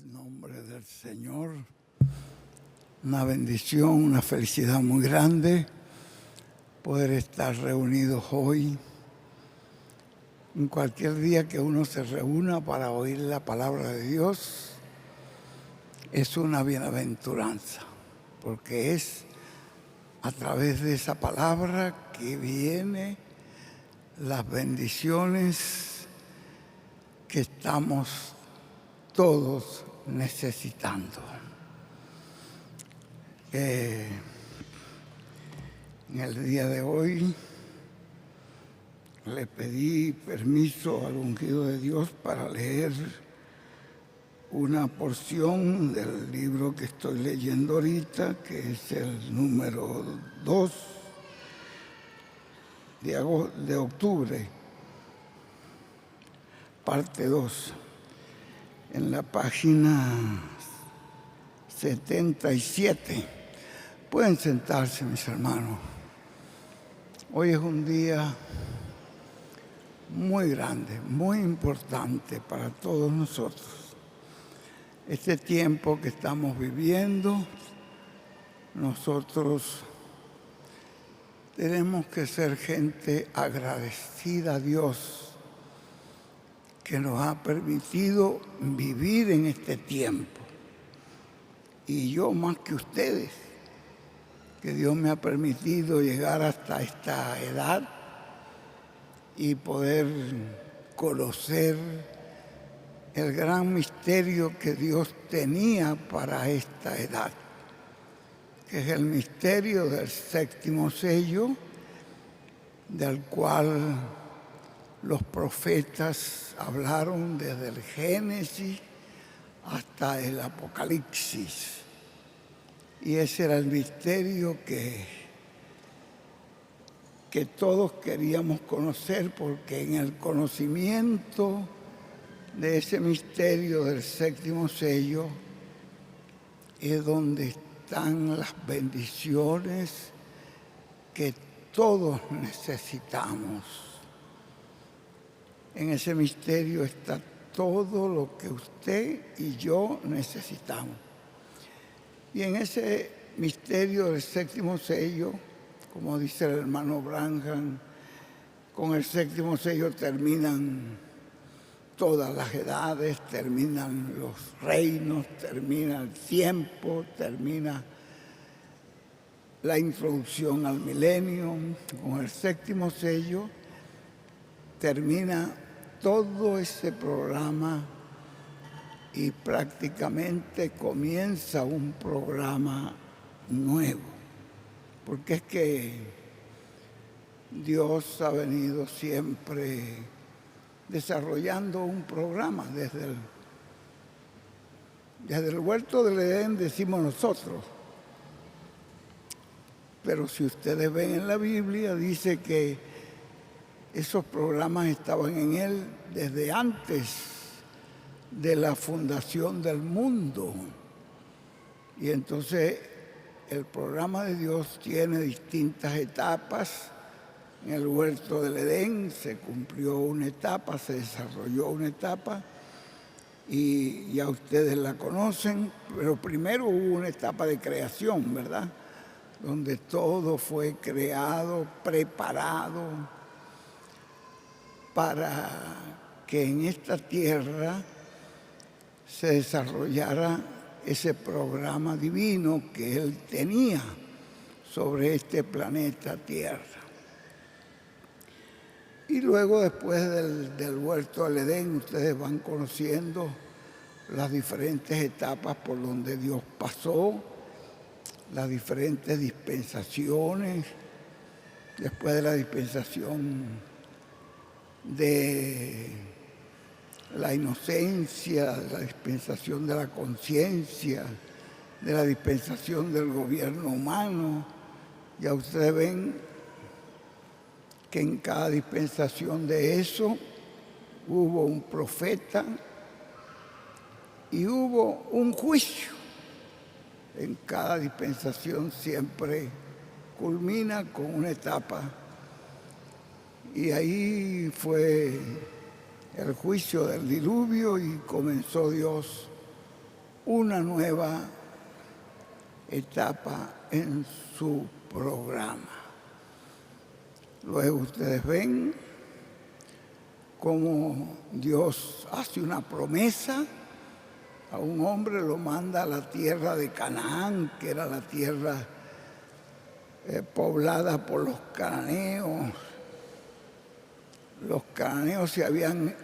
el nombre del Señor. Una bendición, una felicidad muy grande poder estar reunidos hoy. En cualquier día que uno se reúna para oír la palabra de Dios, es una bienaventuranza, porque es a través de esa palabra que vienen las bendiciones que estamos todos necesitando. En el día de hoy le pedí permiso al ungido de Dios para leer una porción del libro que estoy leyendo ahorita, que es el número 2 de octubre, parte 2, en la página 77. Pueden sentarse, mis hermanos. Hoy es un día muy grande, muy importante para todos nosotros. Este tiempo que estamos viviendo, nosotros tenemos que ser gente agradecida a Dios que nos ha permitido vivir en este tiempo. Y yo más que ustedes, que Dios me ha permitido llegar hasta esta edad y poder conocer el gran misterio que Dios tenía para esta edad, que es el misterio del séptimo sello, del cual los profetas hablaron desde el Génesis hasta el Apocalipsis. Y ese era el misterio que todos queríamos conocer, porque en el conocimiento de ese misterio del séptimo sello es donde están las bendiciones que todos necesitamos. En ese misterio está todo lo que usted y yo necesitamos. Y en ese misterio del séptimo sello, como dice el hermano Branham, con el séptimo sello terminan todas las edades, terminan los reinos, termina el tiempo, termina la introducción al milenio. Con el séptimo sello termina todo ese programa y prácticamente comienza un programa nuevo, porque es que Dios ha venido siempre desarrollando un programa desde el huerto del Edén, decimos nosotros, pero si ustedes ven en la Biblia, dice que esos programas estaban en Él desde antes de la fundación del mundo. Y entonces el programa de Dios tiene distintas etapas. En el huerto del Edén se cumplió una etapa, se desarrolló una etapa, y ya ustedes la conocen, pero primero hubo una etapa de creación, ¿verdad? Donde todo fue creado, preparado para que en esta tierra se desarrollara ese programa divino que Él tenía sobre este planeta Tierra. Y luego, después del huerto del Edén, ustedes van conociendo las diferentes etapas por donde Dios pasó, las diferentes dispensaciones. Después de la dispensación de la inocencia, de la dispensación de la conciencia, de la dispensación del gobierno humano, ya ustedes ven que en cada dispensación de eso hubo un profeta y hubo un juicio. En cada dispensación siempre culmina con una etapa, y ahí fue el juicio del diluvio y comenzó Dios una nueva etapa en su programa. Luego ustedes ven cómo Dios hace una promesa a un hombre, lo manda a la tierra de Canaán, que era la tierra poblada por los cananeos. Los cananeos se habían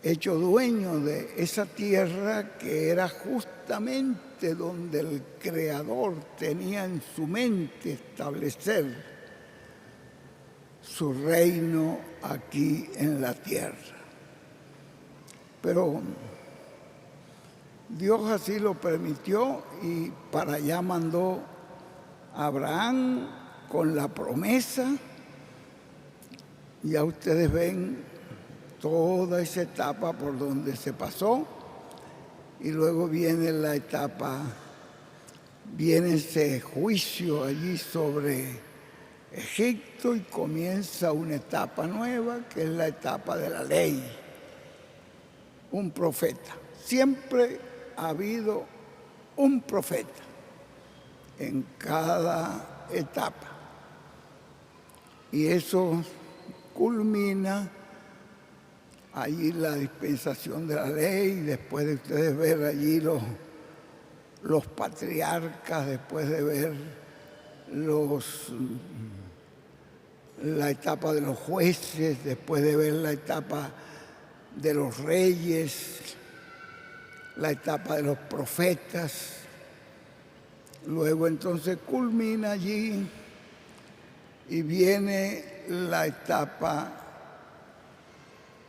hecho dueños de esa tierra, que era justamente donde el Creador tenía en su mente establecer su reino aquí en la tierra. Pero Dios así lo permitió y para allá mandó a Abraham con la promesa. Ya ustedes ven toda esa etapa por donde se pasó, y luego viene la etapa, viene ese juicio allí sobre Egipto, y comienza una etapa nueva, que es la etapa de la ley. Un profeta. Siempre ha habido un profeta en cada etapa. Y eso culmina allí la dispensación de la ley, después de ustedes ver allí los patriarcas, después de ver la etapa de los jueces, después de ver la etapa de los reyes, la etapa de los profetas. Luego entonces culmina allí y viene la etapa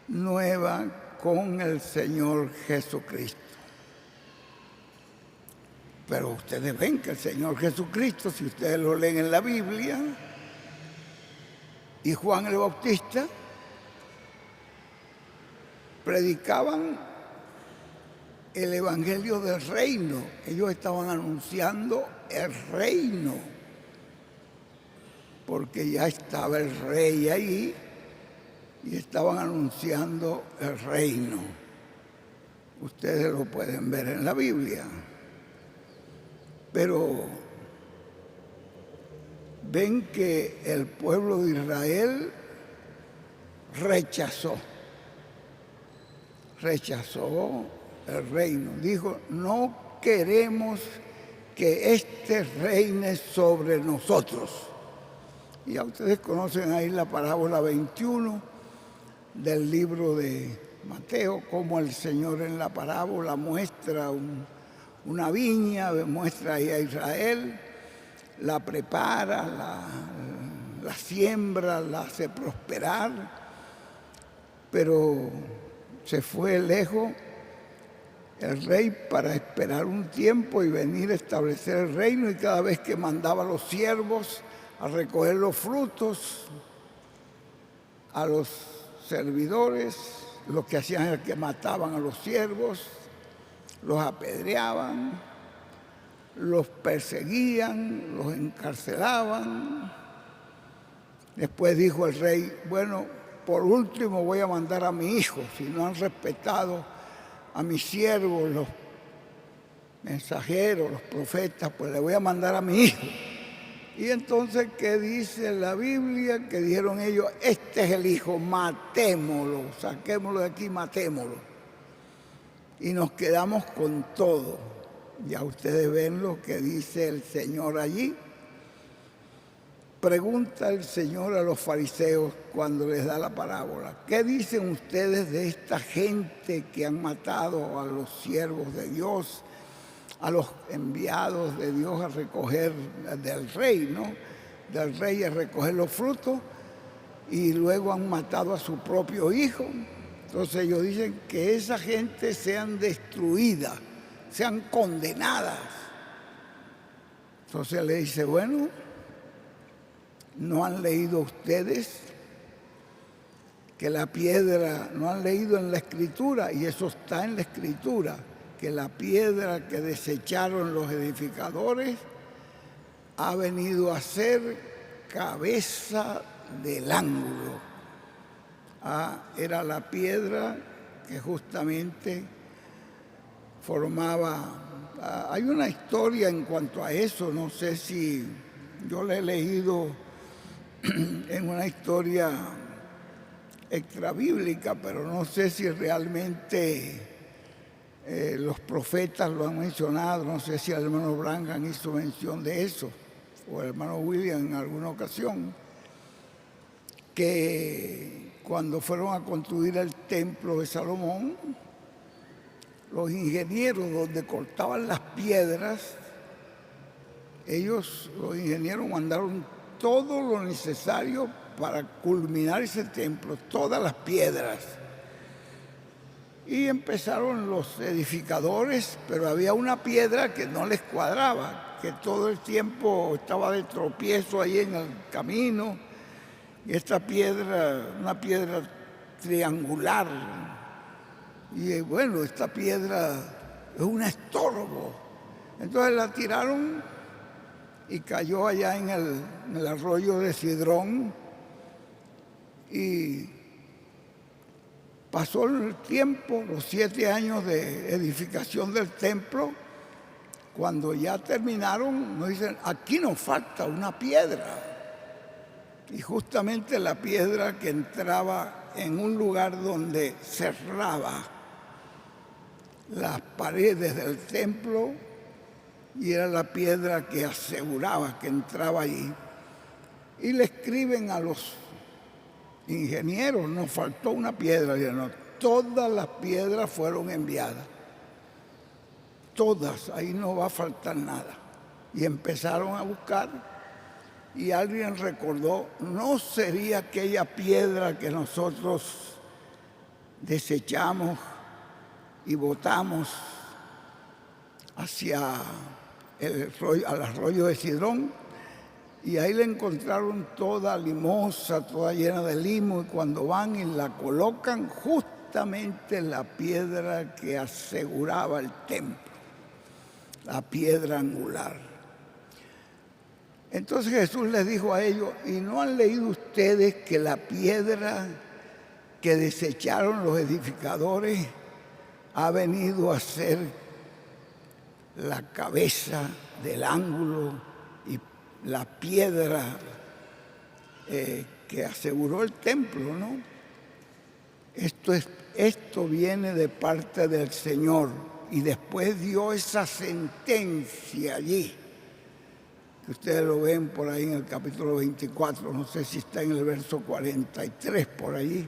nueva con el Señor Jesucristo. Pero ustedes ven que el Señor Jesucristo, si ustedes lo leen en la Biblia, y Juan el Bautista predicaban el evangelio del reino. Ellos estaban anunciando el reino, porque ya estaba el rey ahí y estaban anunciando el reino. Ustedes lo pueden ver en la Biblia. Pero ven que el pueblo de Israel rechazó el reino. Dijo: no queremos que este reine sobre nosotros. Y ya ustedes conocen ahí la parábola 21 del libro de Mateo, como el Señor en la parábola muestra una viña, muestra ahí a Israel, la prepara, la siembra, la hace prosperar, pero se fue lejos el rey para esperar un tiempo y venir a establecer el reino, y cada vez que mandaba a los siervos a recoger los frutos, a los servidores, lo que hacían era que mataban a los siervos, los apedreaban, los perseguían, los encarcelaban. Después dijo el rey: bueno, por último voy a mandar a mi hijo. Si no han respetado a mis siervos, los mensajeros, los profetas, pues le voy a mandar a mi hijo. Y entonces, ¿qué dice la Biblia? Que dijeron ellos: este es el hijo, matémoslo, saquémoslo de aquí, matémoslo. Y nos quedamos con todo. Ya ustedes ven lo que dice el Señor allí. Pregunta el Señor a los fariseos cuando les da la parábola: ¿qué dicen ustedes de esta gente que han matado a los siervos de Dios, a los enviados de Dios a recoger del rey, ¿no? Del rey a recoger los frutos, y luego han matado a su propio hijo? Entonces ellos dicen que esa gente sean destruidas, sean condenadas. Entonces le dice: bueno, ¿no han leído ustedes que la piedra, no han leído en la Escritura? Y eso está en la Escritura, que la piedra que desecharon los edificadores ha venido a ser cabeza del ángulo. Era la piedra que justamente formaba. Hay una historia en cuanto a eso, no sé si yo la he leído en una historia extrabíblica, pero no sé si realmente los profetas lo han mencionado, no sé si el hermano Branham hizo mención de eso, o el hermano William en alguna ocasión, que cuando fueron a construir el templo de Salomón, los ingenieros donde cortaban las piedras, los ingenieros mandaron todo lo necesario para culminar ese templo, todas las piedras. Y empezaron los edificadores, pero había una piedra que no les cuadraba, que todo el tiempo estaba de tropiezo ahí en el camino. Y esta piedra, una piedra triangular, y bueno, esta piedra es un estorbo. Entonces la tiraron y cayó allá en el arroyo de Sidrón, y pasó el tiempo, los 7 años de edificación del templo. Cuando ya terminaron, nos dicen, aquí nos falta una piedra. Y justamente la piedra que entraba en un lugar donde cerraba las paredes del templo, y era la piedra que aseguraba que entraba allí. Y le escriben a los ingenieros, nos faltó una piedra. Y no, todas las piedras fueron enviadas, todas, ahí no va a faltar nada. Y empezaron a buscar, y alguien recordó, ¿no sería aquella piedra que nosotros desechamos y botamos hacia al arroyo de Sidrón? Y ahí la encontraron toda limosa, toda llena de limo, y cuando van y la colocan, justamente la piedra que aseguraba el templo, la piedra angular. Entonces Jesús les dijo a ellos, ¿y no han leído ustedes que la piedra que desecharon los edificadores ha venido a ser la cabeza del ángulo y la piedra que aseguró el templo, ¿no? Esto viene de parte del Señor, y después dio esa sentencia allí, que ustedes lo ven por ahí en el capítulo 24, no sé si está en el verso 43 por allí,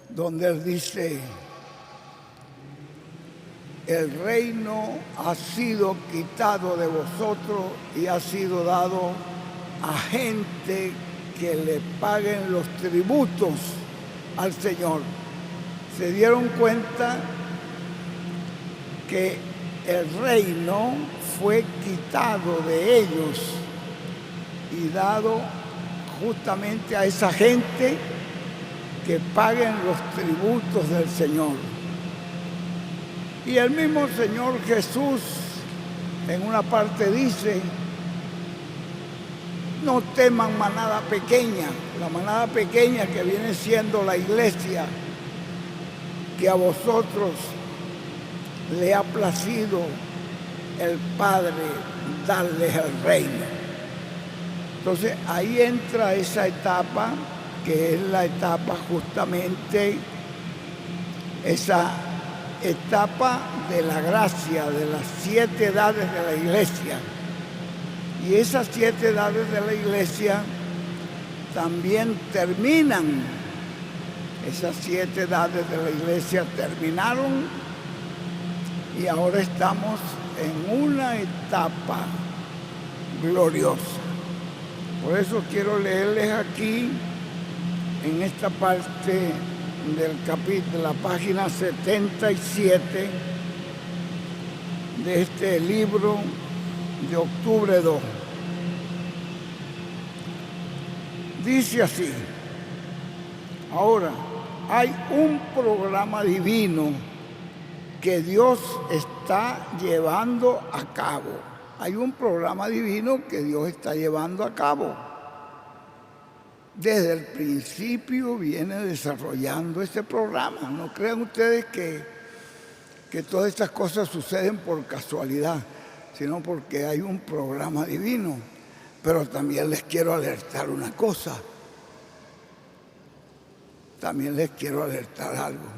donde él dice, el reino ha sido quitado de vosotros y ha sido dado a gente que le paguen los tributos al Señor. Se dieron cuenta que el reino fue quitado de ellos y dado justamente a esa gente que paguen los tributos del Señor. Y el mismo Señor Jesús en una parte dice, no teman manada pequeña, la manada pequeña que viene siendo la iglesia, que a vosotros le ha placido el Padre darles el reino. Entonces ahí entra esa etapa, que es la etapa justamente, esa etapa de la gracia, de las 7 edades de la iglesia. Y esas 7 edades de la iglesia también terminan. Esas 7 edades de la iglesia terminaron y ahora estamos en una etapa gloriosa. Por eso quiero leerles aquí, en esta parte del capítulo, la página 77 de este libro de octubre 2. Dice así: ahora hay un programa divino que Dios está llevando a cabo. Hay un programa divino que Dios está llevando a cabo. Desde el principio viene desarrollando este programa. No crean ustedes que que todas estas cosas suceden por casualidad, sino porque hay un programa divino. Pero también les quiero alertar una cosa. También les quiero alertar algo.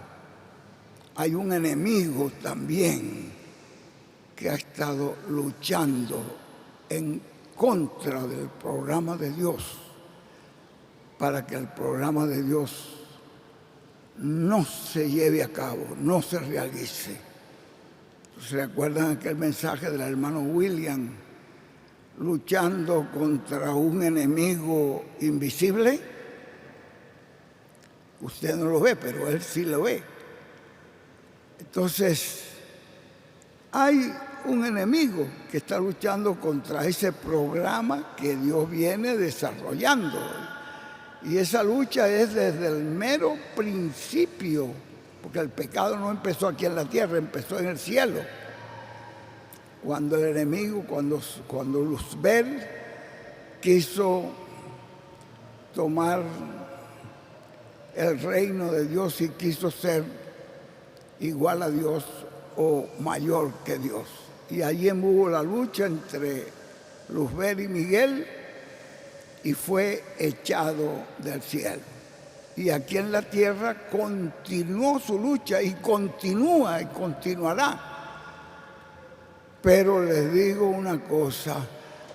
Hay un enemigo también que ha estado luchando en contra del programa de Dios, para que el programa de Dios no se lleve a cabo, no se realice. ¿Se acuerdan aquel mensaje del hermano William, luchando contra un enemigo invisible? Usted no lo ve, pero él sí lo ve. Entonces, hay un enemigo que está luchando contra ese programa que Dios viene desarrollando. Y esa lucha es desde el mero principio, porque el pecado no empezó aquí en la tierra, empezó en el cielo. Cuando el enemigo, cuando Luzbel quiso tomar el reino de Dios y quiso ser igual a Dios o mayor que Dios. Y allí hubo la lucha entre Luzbel y Miguel y fue echado del cielo. Y aquí en la tierra continuó su lucha y continúa y continuará. Pero les digo una cosa,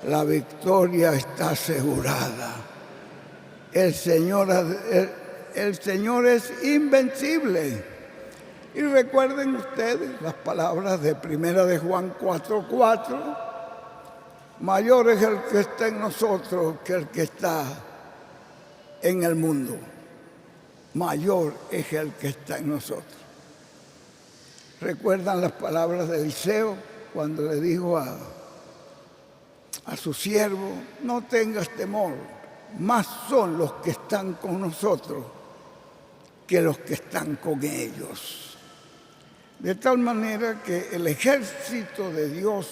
la victoria está asegurada. El Señor es invencible. Y recuerden ustedes las palabras de 1 de Juan 4:4, mayor es el que está en nosotros que el que está en el mundo. Mayor es el que está en nosotros. ¿Recuerdan las palabras de Eliseo cuando le dijo a su siervo, no tengas temor, más son los que están con nosotros que los que están con ellos? De tal manera que el ejército de Dios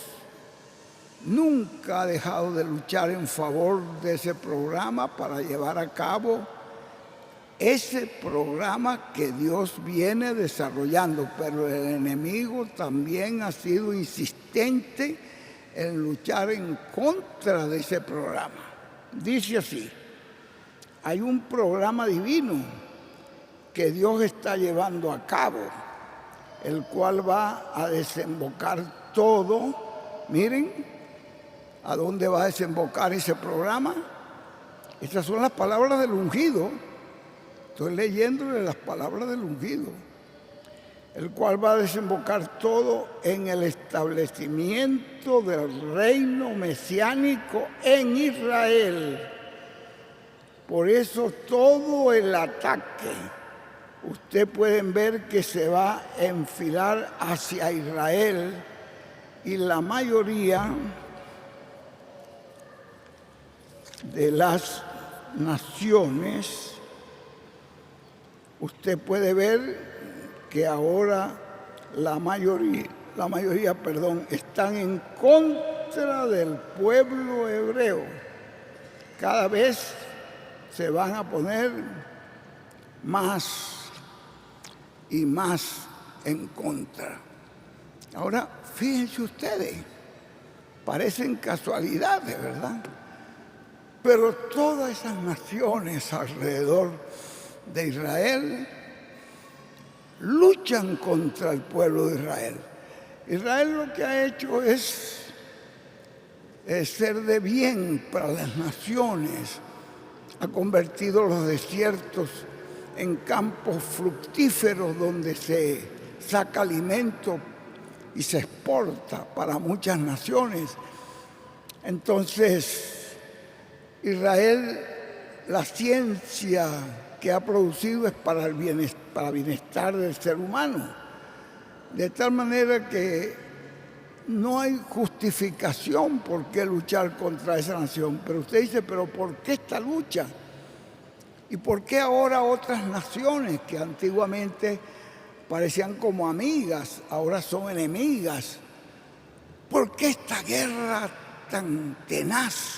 nunca ha dejado de luchar en favor de ese programa para llevar a cabo ese programa que Dios viene desarrollando. Pero el enemigo también ha sido insistente en luchar en contra de ese programa. Dice así, hay un programa divino que Dios está llevando a cabo, el cual va a desembocar todo. Miren, ¿a dónde va a desembocar ese programa? Estas son las palabras del ungido. Estoy leyéndole las palabras del ungido. El cual va a desembocar todo en el establecimiento del reino mesiánico en Israel. Por eso todo el ataque, ustedes pueden ver que se va a enfilar hacia Israel, y la mayoría de las naciones, usted puede ver que ahora la mayoría, están en contra del pueblo hebreo. Cada vez se van a poner más y más en contra. Ahora, fíjense ustedes, parecen casualidades, ¿verdad? Pero todas esas naciones alrededor de Israel luchan contra el pueblo de Israel. Israel lo que ha hecho es ser de bien para las naciones. Ha convertido los desiertos en campos fructíferos donde se saca alimento y se exporta para muchas naciones. Entonces, Israel, la ciencia que ha producido es para el bienestar del ser humano. De tal manera que no hay justificación por qué luchar contra esa nación. Pero usted dice, ¿pero por qué esta lucha? ¿Y por qué ahora otras naciones que antiguamente parecían como amigas, ahora son enemigas? ¿Por qué esta guerra tan tenaz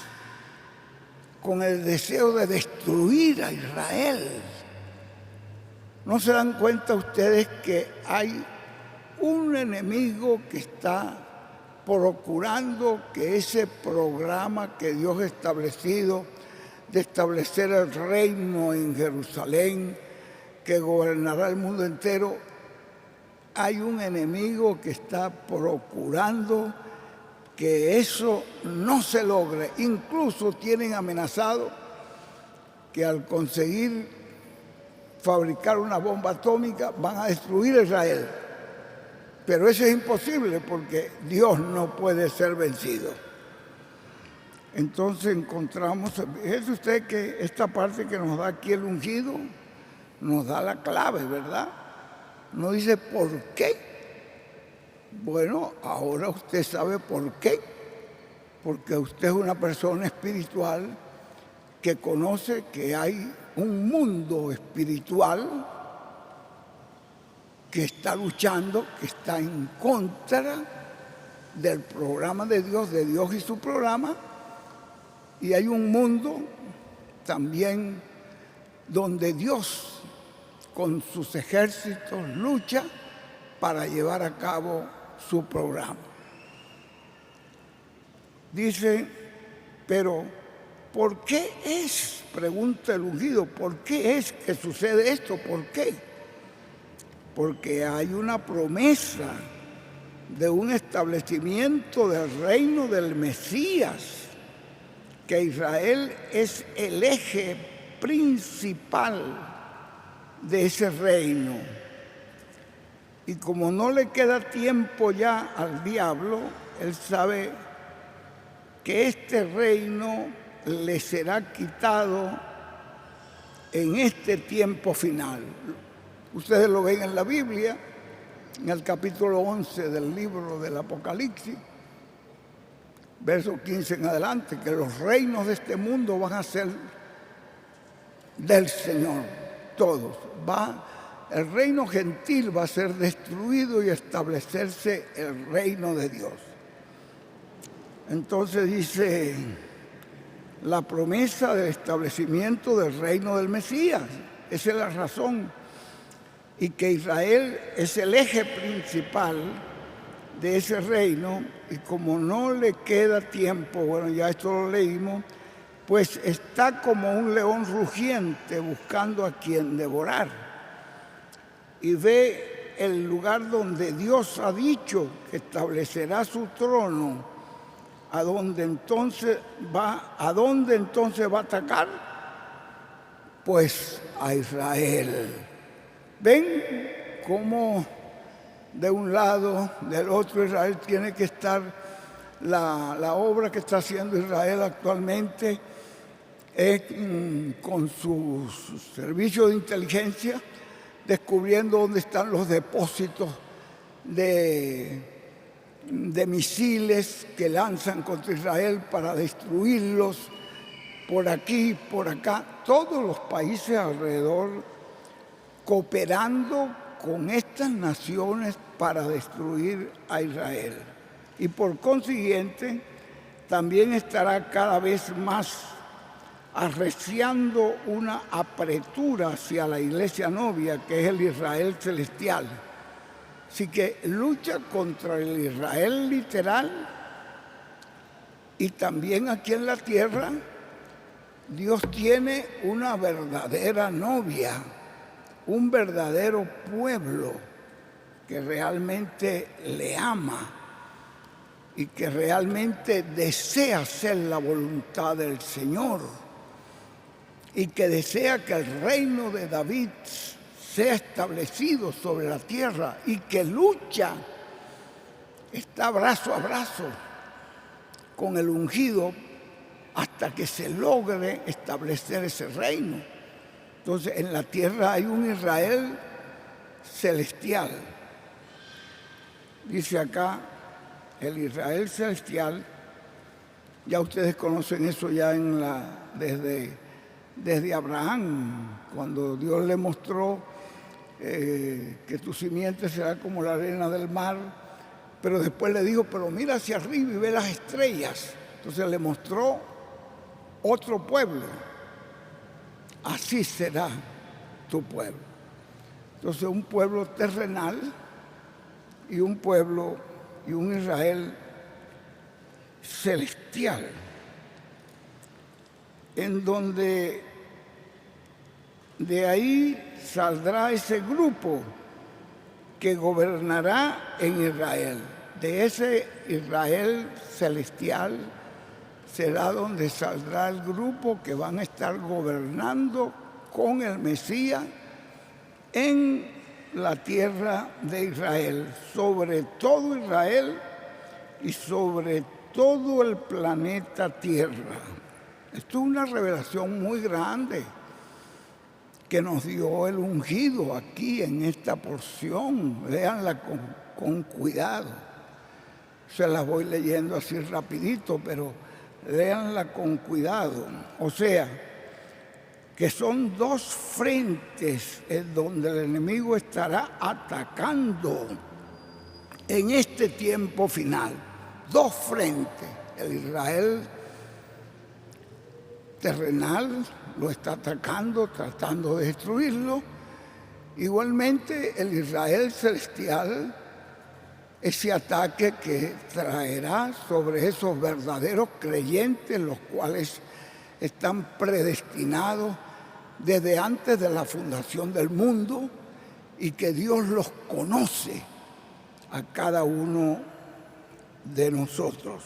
con el deseo de destruir a Israel? ¿No se dan cuenta ustedes que hay un enemigo que está procurando que ese programa que Dios ha establecido de establecer el reino en Jerusalén, que gobernará el mundo entero, hay un enemigo que está procurando que eso no se logre. Incluso tienen amenazado que al conseguir fabricar una bomba atómica van a destruir a Israel. Pero eso es imposible porque Dios no puede ser vencido. Entonces encontramos, es usted que esta parte que nos da aquí el ungido nos da la clave, ¿verdad? No dice por qué. Bueno, ahora usted sabe por qué. Porque usted es una persona espiritual que conoce que hay un mundo espiritual que está luchando, que está en contra del programa de Dios y su programa, y hay un mundo también donde Dios con sus ejércitos lucha para llevar a cabo su programa. Dice, pero ¿por qué es? Pregunta el ungido, ¿por qué es que sucede esto? ¿Por qué? Porque hay una promesa de un establecimiento del reino del Mesías, que Israel es el eje principal de ese reino. Y como no le queda tiempo ya al diablo, él sabe que este reino le será quitado en este tiempo final. Ustedes lo ven en la Biblia, en el capítulo 11 del libro del Apocalipsis, verso 15 en adelante, que los reinos de este mundo van a ser del Señor, todos. El reino gentil va a ser destruido y establecerse el reino de Dios. Entonces dice la promesa del establecimiento del reino del Mesías. Esa es la razón. Y que Israel es el eje principal de ese reino. Y como no le queda tiempo, bueno, ya esto lo leímos, pues está como un león rugiente buscando a quien devorar. Y ve el lugar donde Dios ha dicho que establecerá su trono. ¿A dónde entonces va a atacar? Pues a Israel. ¿Ven cómo de un lado, del otro Israel tiene que estar la obra que está haciendo Israel actualmente es con sus servicios de inteligencia, descubriendo dónde están los depósitos de misiles que lanzan contra Israel para destruirlos por aquí, por acá, todos los países alrededor cooperando con estas naciones para destruir a Israel. Y por consiguiente, también estará cada vez más arreciando una apertura hacia la iglesia novia, que es el Israel celestial. Así que lucha contra el Israel literal y también aquí en la tierra Dios tiene una verdadera novia, un verdadero pueblo que realmente le ama y que realmente desea hacer la voluntad del Señor y que desea que el reino de David sea establecido sobre la tierra y que lucha, está brazo a brazo con el ungido hasta que se logre establecer ese reino. Entonces, en la tierra hay un Israel celestial. Dice acá, el Israel celestial, ya ustedes conocen eso ya desde Abraham, cuando Dios le mostró que tu simiente será como la arena del mar, pero después le dijo, pero mira hacia arriba y ve las estrellas. Entonces le mostró otro pueblo. Así será tu pueblo. Entonces un pueblo terrenal y un pueblo y un Israel celestial, en donde de ahí saldrá ese grupo que gobernará en Israel. De ese Israel celestial será donde saldrá el grupo que van a estar gobernando con el Mesías en la tierra de Israel, sobre todo Israel y sobre todo el planeta Tierra. Esto es una revelación muy grande que nos dio el ungido aquí en esta porción. Léanla con cuidado. Se las voy leyendo así rapidito, pero léanla con cuidado. O sea, que son dos frentes en donde el enemigo estará atacando en este tiempo final. Dos frentes. El Israel terrenal lo está atacando, tratando de destruirlo. Igualmente el Israel celestial, ese ataque que traerá sobre esos verdaderos creyentes, los cuales están predestinados desde antes de la fundación del mundo y que Dios los conoce a cada uno de nosotros.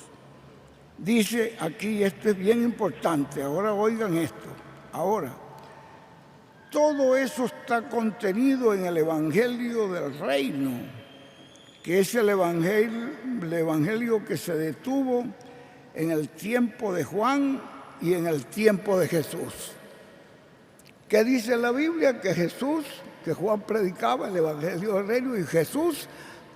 Dice aquí, esto es bien importante, ahora oigan esto, ahora, todo eso está contenido en el Evangelio del Reino, que es el evangelio que se detuvo en el tiempo de Juan y en el tiempo de Jesús. ¿Qué dice la Biblia? Que Juan predicaba el Evangelio del Reino y Jesús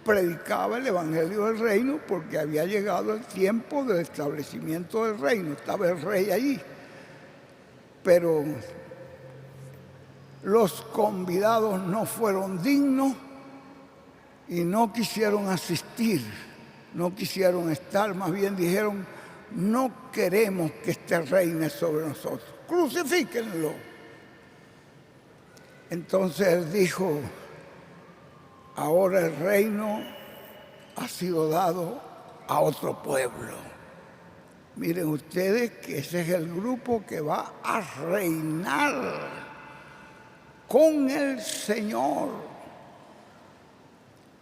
predicaba el Evangelio del Reino porque había llegado el tiempo del establecimiento del reino, estaba el rey allí. Pero los convidados no fueron dignos y no quisieron asistir, no quisieron estar, más bien dijeron, no queremos que este reine sobre nosotros, crucifíquenlo. Entonces él dijo, ahora el reino ha sido dado a otro pueblo. Miren ustedes que ese es el grupo que va a reinar con el Señor.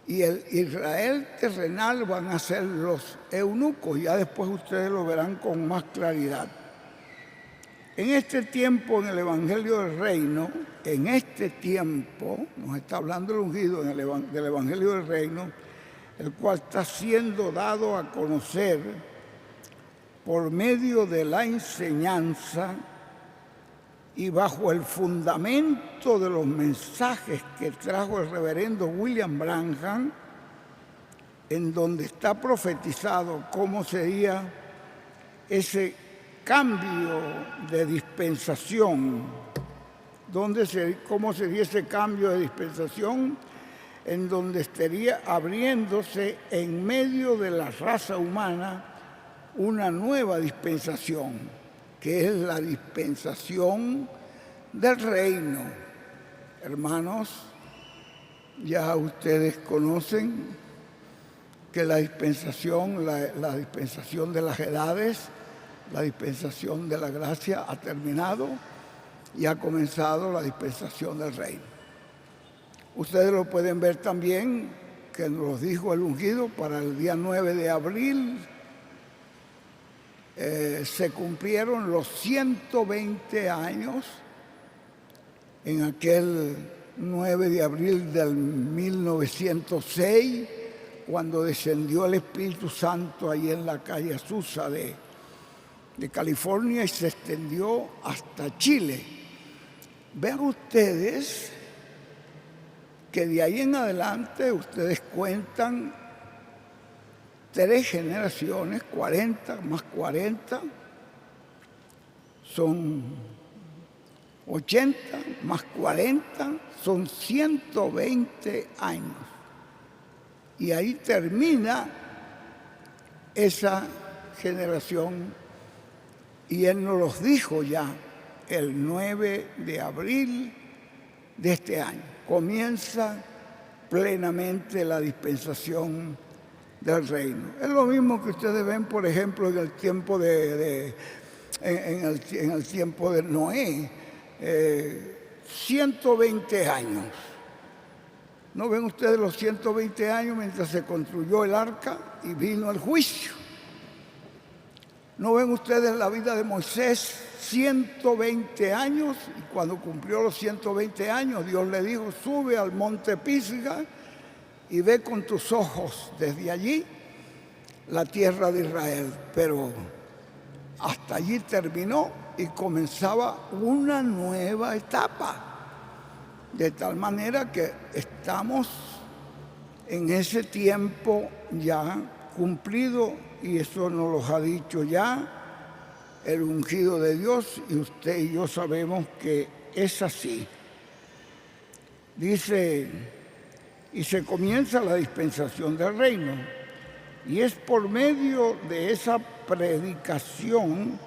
Y el Israel terrenal van a ser los eunucos. Ya después ustedes lo verán con más claridad. En este tiempo, en el Evangelio del Reino, en este tiempo, nos está hablando el ungido del Evangelio del Reino, el cual está siendo dado a conocer por medio de la enseñanza y bajo el fundamento de los mensajes que trajo el reverendo William Branham, en donde está profetizado cómo sería ese cambio de dispensación. ¿Cómo sería ese cambio de dispensación? En donde estaría abriéndose en medio de la raza humana una nueva dispensación, que es la dispensación del reino. Hermanos, ya ustedes conocen que la dispensación de las edades, la dispensación de la gracia ha terminado y ha comenzado la dispensación del reino. Ustedes lo pueden ver también, que nos lo dijo el ungido, para el día 9 de abril se cumplieron los 120 años en aquel 9 de abril del 1906, cuando descendió el Espíritu Santo ahí en la calle Azusa de California y se extendió hasta Chile. Vean ustedes que de ahí en adelante ustedes cuentan 3 generaciones, 40 más 40, son 80 más 40, son 120 años. Y ahí termina esa generación. Y él nos los dijo ya el 9 de abril de este año. Comienza plenamente la dispensación del reino. Es lo mismo que ustedes ven, por ejemplo, en el tiempo en el tiempo de Noé, 120 años. ¿No ven ustedes los 120 años mientras se construyó el arca y vino el juicio? ¿No ven ustedes la vida de Moisés? 120 años, y cuando cumplió los 120 años, Dios le dijo: sube al monte Pisga y ve con tus ojos desde allí la tierra de Israel. Pero hasta allí terminó y comenzaba una nueva etapa. De tal manera que estamos en ese tiempo ya cumplido, y eso nos lo ha dicho ya el ungido de Dios, y usted y yo sabemos que es así. Dice: y se comienza la dispensación del reino, y es por medio de esa predicación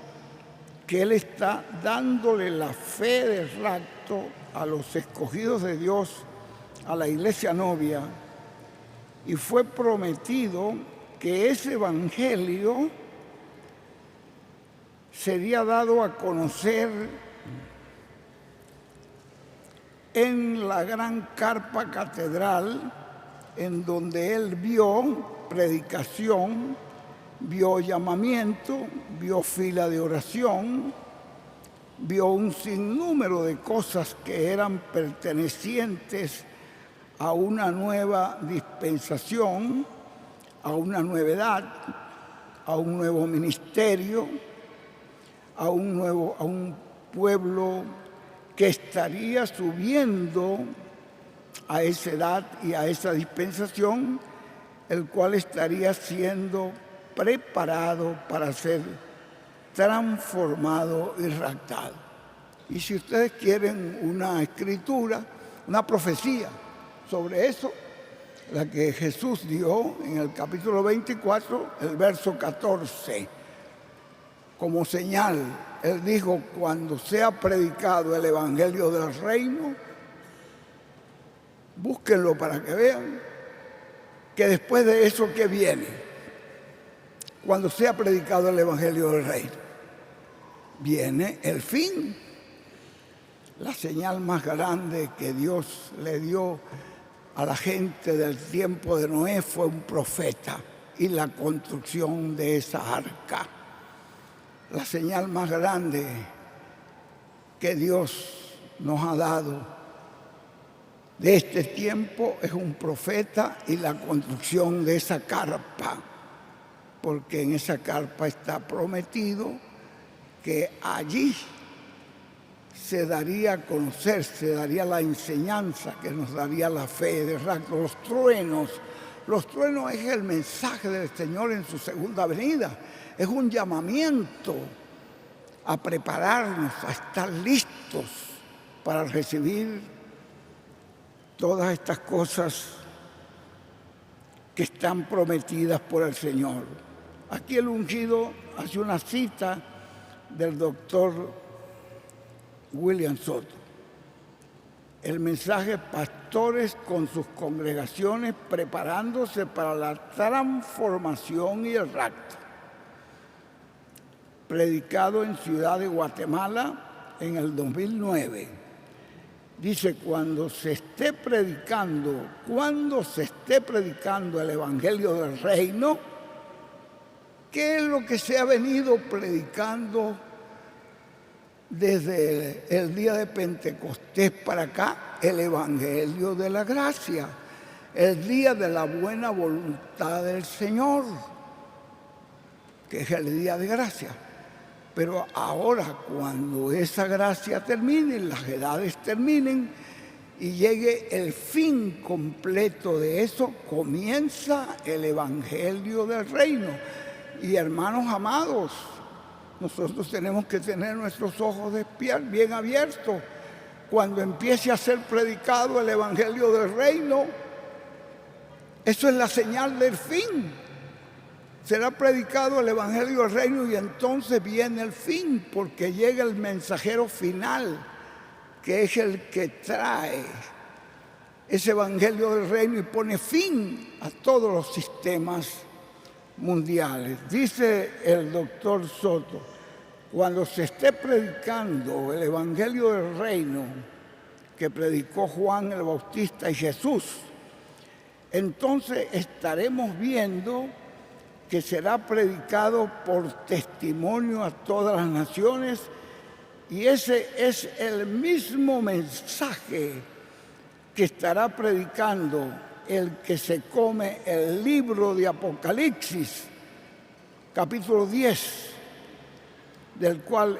que Él está dándole la fe de rapto a los escogidos de Dios, a la iglesia novia, y fue prometido que ese evangelio sería dado a conocer en la gran carpa catedral, en donde él vio predicación, vio llamamiento, vio fila de oración, vio un sinnúmero de cosas que eran pertenecientes a una nueva dispensación, a una nueva edad, a un nuevo ministerio, a un pueblo que estaría subiendo a esa edad y a esa dispensación, el cual estaría siendo preparado para ser transformado y raptado. Y si ustedes quieren una escritura, una profecía sobre eso, la que Jesús dio en el capítulo 24, el verso 14, como señal, Él dijo: cuando sea predicado el evangelio del reino, búsquenlo para que vean que después de eso, ¿qué viene? Cuando sea predicado el evangelio del reino, viene el fin. La señal más grande que Dios le dio a la gente del tiempo de Noé fue un profeta y la construcción de esa arca. La señal más grande que Dios nos ha dado de este tiempo es un profeta y la construcción de esa carpa, porque en esa carpa está prometido que allí se daría a conocer, se daría la enseñanza que nos daría la fe de rapto. Los truenos es el mensaje del Señor en su segunda venida. Es un llamamiento a prepararnos, a estar listos para recibir todas estas cosas que están prometidas por el Señor. Aquí el ungido hace una cita del doctor William Soto. El mensaje: pastores con sus congregaciones preparándose para la transformación y el rapto. Predicado en Ciudad de Guatemala en el 2009. Dice: cuando se esté predicando el evangelio del reino, ¿qué es lo que se ha venido predicando desde el día de Pentecostés para acá? El evangelio de la gracia, el día de la buena voluntad del Señor, que es el día de gracia. Pero ahora, cuando esa gracia termine, las edades terminen y llegue el fin completo de eso, comienza el evangelio del reino. Y hermanos amados, nosotros tenemos que tener nuestros ojos bien abiertos. Cuando empiece a ser predicado el evangelio del reino, eso es la señal del fin. Será predicado el evangelio del reino y entonces viene el fin, porque llega el mensajero final, que es el que trae ese evangelio del reino y pone fin a todos los sistemas mundiales. Dice el doctor Soto, cuando se esté predicando el evangelio del reino que predicó Juan el Bautista y Jesús, entonces estaremos viendo que será predicado por testimonio a todas las naciones, y ese es el mismo mensaje que estará predicando el que se come el libro de Apocalipsis, capítulo 10, el cual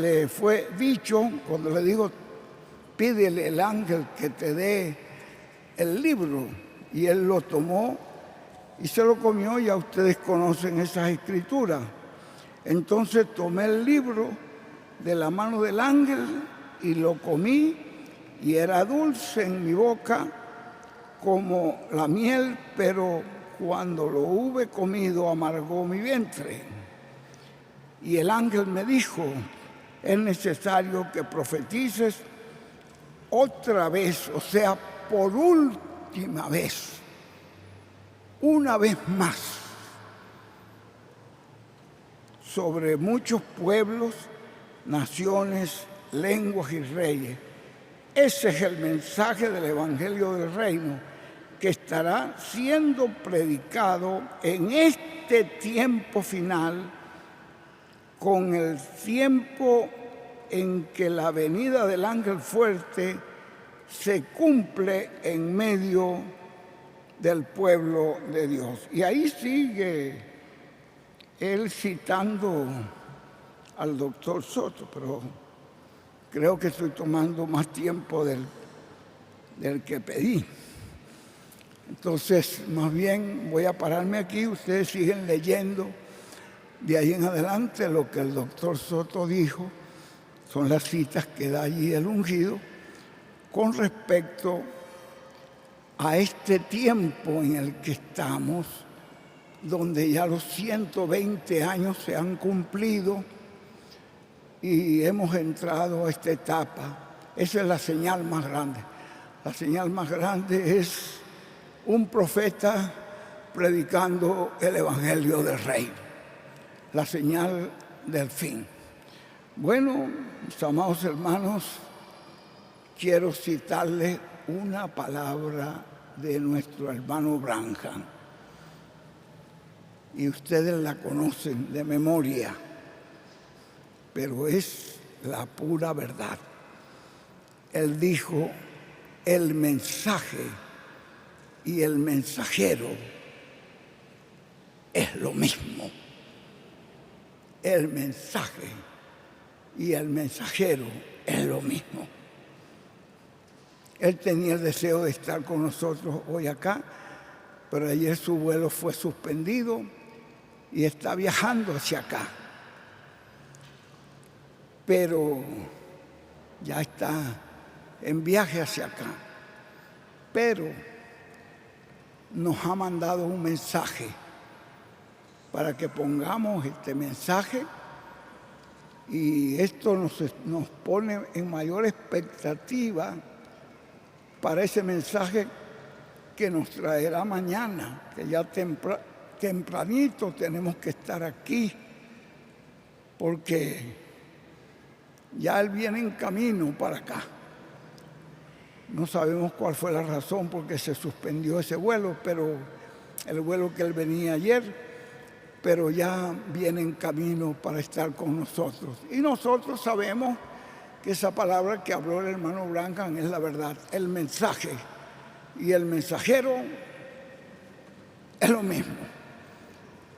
le fue dicho, cuando le digo, pídele el ángel que te dé el libro, y él lo tomó y se lo comió. Ya ustedes conocen esas escrituras. Entonces tomé el libro de la mano del ángel y lo comí, y era dulce en mi boca como la miel, pero cuando lo hube comido amargó mi vientre. Y el ángel me dijo, es necesario que profetices otra vez, o sea, por última vez, una vez más, sobre muchos pueblos, naciones, lenguas y reyes. Ese es el mensaje del evangelio del reino que estará siendo predicado en este tiempo final, con el tiempo en que la venida del ángel fuerte se cumple en medio del pueblo de Dios. Y ahí sigue él citando al doctor Soto, pero creo que estoy tomando más tiempo del que pedí. Entonces, más bien voy a pararme aquí, ustedes siguen leyendo de ahí en adelante lo que el doctor Soto dijo, son las citas que da allí el ungido, con respecto a este tiempo en el que estamos, donde ya los 120 años se han cumplido y hemos entrado a esta etapa. Esa es la señal más grande. La señal más grande es un profeta predicando el evangelio del reino, la señal del fin. Bueno, mis amados hermanos, quiero citarles una palabra de nuestro hermano Branham, y ustedes la conocen de memoria, pero es la pura verdad. Él dijo, el mensaje y el mensajero es lo mismo. El mensaje y el mensajero es lo mismo. Él tenía el deseo de estar con nosotros hoy acá, pero ayer su vuelo fue suspendido y está viajando hacia acá. Pero ya está en viaje hacia acá. Pero nos ha mandado un mensaje para que pongamos este mensaje, y esto nos pone en mayor expectativa para ese mensaje que nos traerá mañana, que ya tempranito tenemos que estar aquí, porque ya él viene en camino para acá. No sabemos cuál fue la razón por qué se suspendió ese vuelo, pero el vuelo que él venía ayer, pero ya viene en camino para estar con nosotros. Y nosotros sabemos que esa palabra que habló el hermano Branham es la verdad. El mensaje y el mensajero es lo mismo.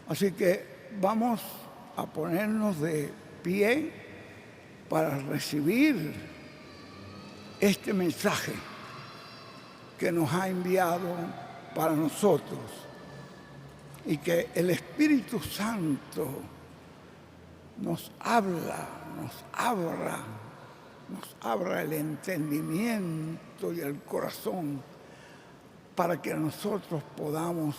Así que vamos a ponernos de pie para recibir este mensaje que nos ha enviado para nosotros, y que el Espíritu Santo nos abra el entendimiento y el corazón para que nosotros podamos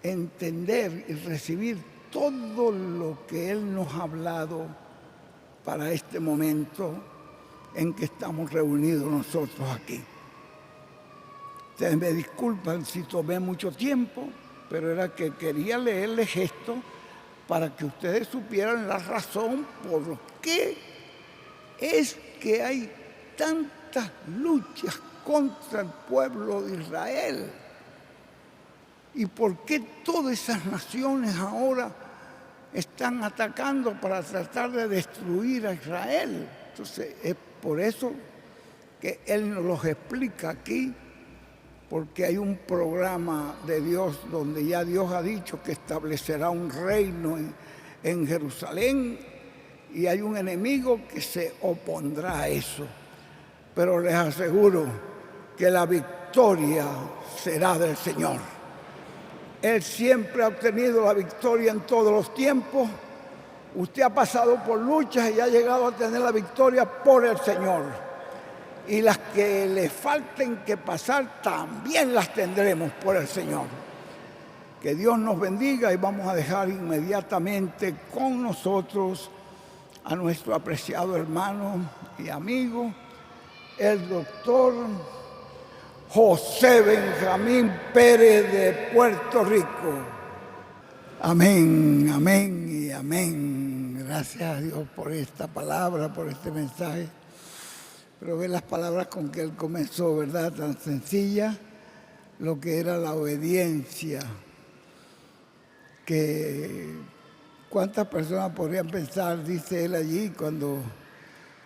entender y recibir todo lo que Él nos ha hablado para este momento en que estamos reunidos nosotros aquí. Ustedes me disculpan si tomé mucho tiempo, pero era que quería leerles esto para que ustedes supieran la razón por qué es que hay tantas luchas contra el pueblo de Israel y por qué todas esas naciones ahora están atacando para tratar de destruir a Israel. Entonces es por eso que él nos los explica aquí, porque hay un programa de Dios donde ya Dios ha dicho que establecerá un reino en Jerusalén, y hay un enemigo que se opondrá a eso. Pero les aseguro que la victoria será del Señor. Él siempre ha obtenido la victoria en todos los tiempos. Usted ha pasado por luchas y ha llegado a tener la victoria por el Señor. Y las que le falten que pasar también las tendremos por el Señor. Que Dios nos bendiga, y vamos a dejar inmediatamente con nosotros a nuestro apreciado hermano y amigo, el doctor José Benjamín Pérez de Puerto Rico. Amén, amén y amén. Gracias a Dios por esta palabra, por este mensaje. Pero ve las palabras con que él comenzó, ¿verdad? Tan sencilla, lo que era la obediencia. Que cuántas personas podrían pensar, dice él allí, cuando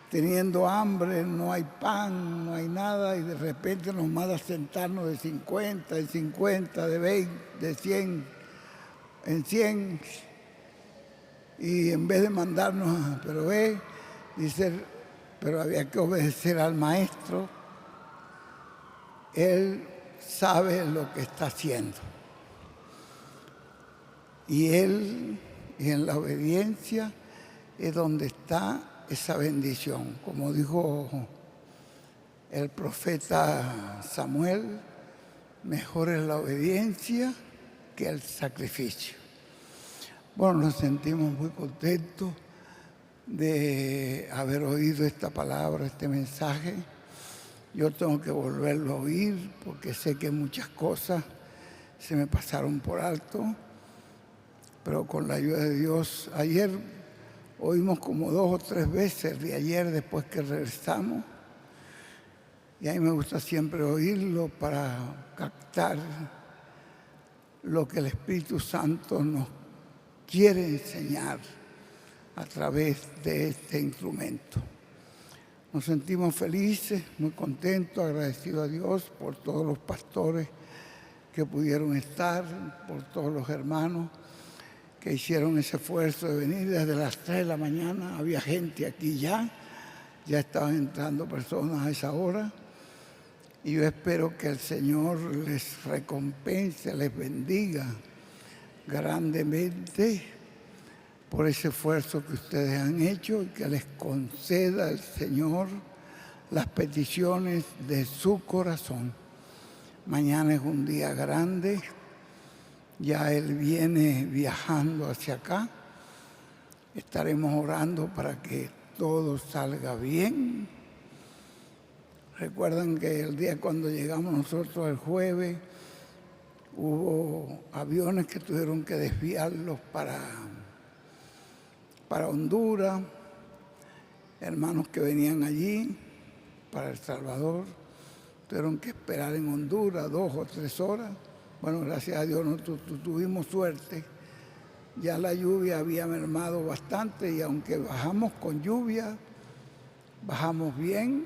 teniendo hambre no hay pan, no hay nada, y de repente nos manda a sentarnos de 50 en 50, de 20, de 100 en 100, y en vez de mandarnos, pero ve, dice, pero había que obedecer al maestro. Él sabe lo que está haciendo. Y él, y en la obediencia, es donde está esa bendición. Como dijo el profeta Samuel, mejor es la obediencia que el sacrificio. Bueno, nos sentimos muy contentos de haber oído esta palabra, este mensaje. Yo tengo que volverlo a oír porque sé que muchas cosas se me pasaron por alto, pero con la ayuda de Dios, ayer oímos como 2 o 3 veces de ayer después que regresamos, y a mí me gusta siempre oírlo para captar lo que el Espíritu Santo nos quiere enseñar a través de este instrumento. Nos sentimos felices, muy contentos, agradecidos a Dios por todos los pastores que pudieron estar, por todos los hermanos que hicieron ese esfuerzo de venir desde las 3 de la mañana. Había gente aquí ya estaban entrando personas a esa hora, y yo espero que el Señor les recompense, les bendiga grandemente por ese esfuerzo que ustedes han hecho, y que les conceda el Señor las peticiones de su corazón. Mañana es un día grande. Ya Él viene viajando hacia acá. Estaremos orando para que todo salga bien. Recuerdan que el día cuando llegamos nosotros el jueves, hubo aviones que tuvieron que desviarlos para Honduras, hermanos que venían allí para El Salvador, tuvieron que esperar en Honduras 2 o 3 horas. Bueno, gracias a Dios nosotros tuvimos suerte. Ya la lluvia había mermado bastante, y aunque bajamos con lluvia, bajamos bien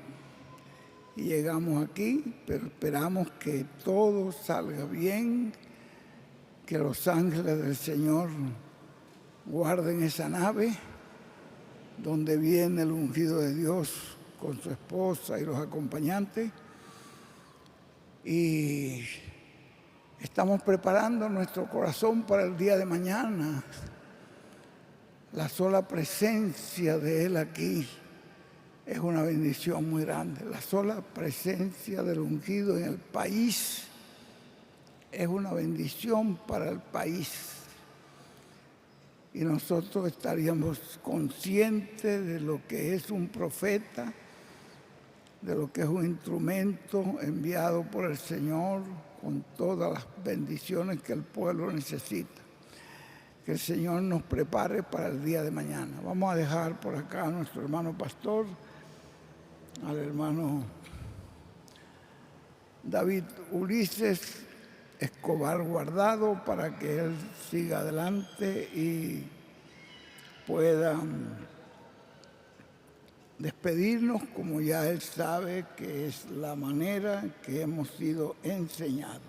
y llegamos aquí, pero esperamos que todo salga bien, que los ángeles del Señor guarden esa nave donde viene el ungido de Dios con su esposa y los acompañantes. Y estamos preparando nuestro corazón para el día de mañana. La sola presencia de Él aquí es una bendición muy grande. La sola presencia del ungido en el país es una bendición para el país. Y nosotros estaríamos conscientes de lo que es un profeta de lo que es un instrumento enviado por el Señor con todas las bendiciones que el pueblo necesita. Que el Señor nos prepare para el día de mañana. Vamos a dejar por acá a nuestro hermano pastor, al hermano David Ulises Escobar Guardado, para que él siga adelante y pueda despedirnos como ya él sabe que es la manera que hemos sido enseñados.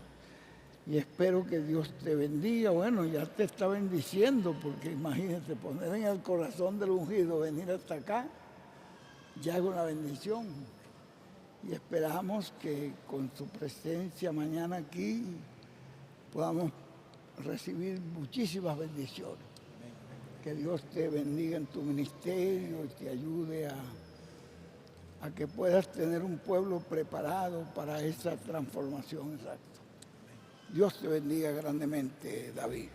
Y espero que Dios te bendiga. Bueno, ya te está bendiciendo, porque imagínate, poner en el corazón del ungido, venir hasta acá, ya es una bendición. Y esperamos que con su presencia mañana aquí podamos recibir muchísimas bendiciones. Que Dios te bendiga en tu ministerio y te ayude a que puedas tener un pueblo preparado para esa transformación exacta. Dios te bendiga grandemente, David.